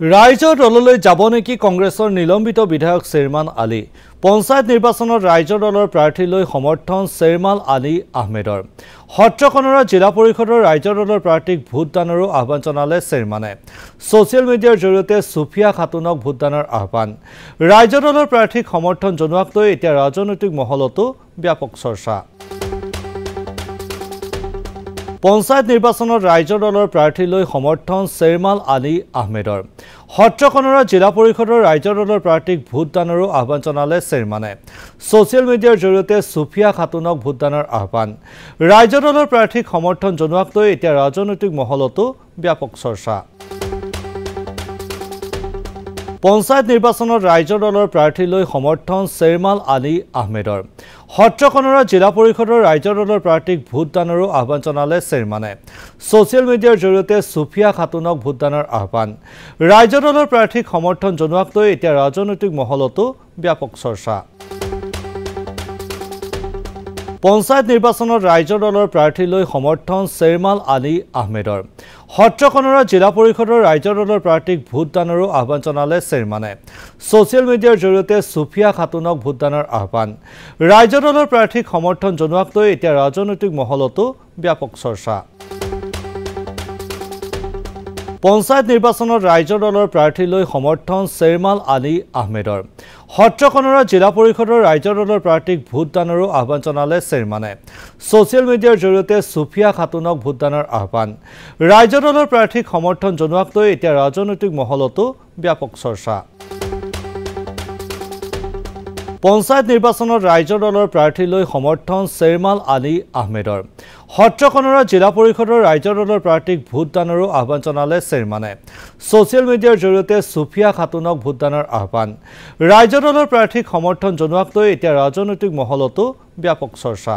ৰাইজৰ দললৈ যাব নেকি কংগ্ৰেছৰ নিলম্বিত বিধায়ক শ্বেৰমান আলী পঞ্চায়ত নিৰ্বাচনত ৰাইজৰ দলৰ প্ৰাৰ্থীলৈ সমৰ্থন শ্বেৰমান আলী আহমেদৰ সত্ৰকনৰা জিলা পৰিষদৰ ৰাইজৰ দলৰ প্ৰাৰ্থীক ভোটদানৰো আহ্বান জনালে শ্বেৰমানে ছ'চিয়েল মিডিয়াৰ জৰিয়তে সুফিয়া খাতুনক ভোটদানৰ আহ্বান ৰাইজৰ দলৰ প্ৰাৰ্থীক সমৰ্থন জনোৱাক লৈ এতিয়া ৰাজনৈতিক মহলতো ব্যাপক চৰ্চা পঞ্চায়ত নিৰ্বাচনত ৰাইজৰ দলৰ প্ৰাৰ্থীলৈ সমৰ্থন শ্বেৰমান আলী আহমেদৰ সত্ৰকনৰা জিলা পৰিষদৰ ৰাইজৰ দলৰ প্ৰাৰ্থীক ভোটদানৰো আহ্বান জনালে শ্বেৰমানে ছ'চিয়েল মিডিয়াৰ জৰিয়তে সুফিয়া খাতুনক ভোটদানৰ আহ্বান ৰাইজৰ দলৰ প্ৰাৰ্থীক সমৰ্থন জনোৱাক লৈ এতিয়া ৰাজনৈতিক মহলতো ব্যাপক চৰ্চা পঞ্চায়ত নিৰ্বাচনত ৰাইজৰ দলৰ প্ৰাৰ্থীলৈ সমৰ্থন শ্বেৰমান আলী আহমেদৰ সত্ৰকনৰা জিলা পৰিষদৰ ৰাইজৰ দলৰ প্ৰাৰ্থীক ভোটদানৰো আহ্বান জনালে শ্বেৰমানে ছ'চিয়েল মিডিয়াৰ জৰিয়তে সুফিয়া খাতুনক ভোটদানৰ আহ্বান ৰাইজৰ দলৰ প্ৰাৰ্থীক সমৰ্থন জনোৱাক লৈ এতিয়া ৰাজনৈতিক মহলতো ব্যাপক চৰ্চা পঞ্চায়ত নিৰ্বাচনত ৰাইজৰ দলৰ প্ৰাৰ্থীলৈ সমৰ্থন শ্বেৰমান আলী আহমেদৰ সত্ৰকনৰা জিলা পৰিষদৰ ৰাইজৰ দলৰ প্ৰাৰ্থীক ভোটদানৰো আহ্বান জনালে শ্বেৰমানে ছ'চিয়েল মিডিয়াৰ জৰিয়তে সুফিয়া খাতুনক ভোটদানৰ আহ্বান ৰাইজৰ দলৰ প্ৰাৰ্থীক সমৰ্থন জনোৱাক লৈ এতিয়া ৰাজনৈতিক মহলতো ব্যাপক চৰ্চা পঞ্চায়ত নিৰ্বাচনত ৰাইজৰ দলৰ প্ৰাৰ্থীলৈ সমৰ্থন শ্বেৰমান আলী আহমেদৰ সত্ৰকনৰা জিলা পৰিষদৰ ৰাইজৰ দলৰ প্ৰাৰ্থীক ভোটদানৰো আহ্বান জনালে শ্বেৰমানে ছ'চিয়েল মিডিয়াৰ জৰিয়তে সুফিয়া খাতুনক ভোটদানৰ আহ্বান ৰাইজৰ দলৰ প্ৰাৰ্থীক সমৰ্থন জনোৱাক লৈ এতিয়া ৰাজনৈতিক মহলতো ব্যাপক চৰ্চা পঞ্চায়ত নিৰ্বাচনত ৰাইজৰ দলৰ প্ৰাৰ্থীলৈ সমৰ্থন শ্বেৰমান আলী আহমেদৰ সত্ৰকনৰা জিলা পৰিষদৰ ৰাইজৰ দলৰ প্ৰাৰ্থীক ভোটদানৰো আহ্বান জনালে শ্বেৰমানে ছ'চিয়েল মিডিয়াৰ জৰিয়তে সুফিয়া খাতুনক ভোটদানৰ আহ্বান ৰাইজৰ দলৰ প্ৰাৰ্থীক সমৰ্থন জনোৱাক লৈ এতিয়া ৰাজনৈতিক মহলতো ব্যাপক চৰ্চা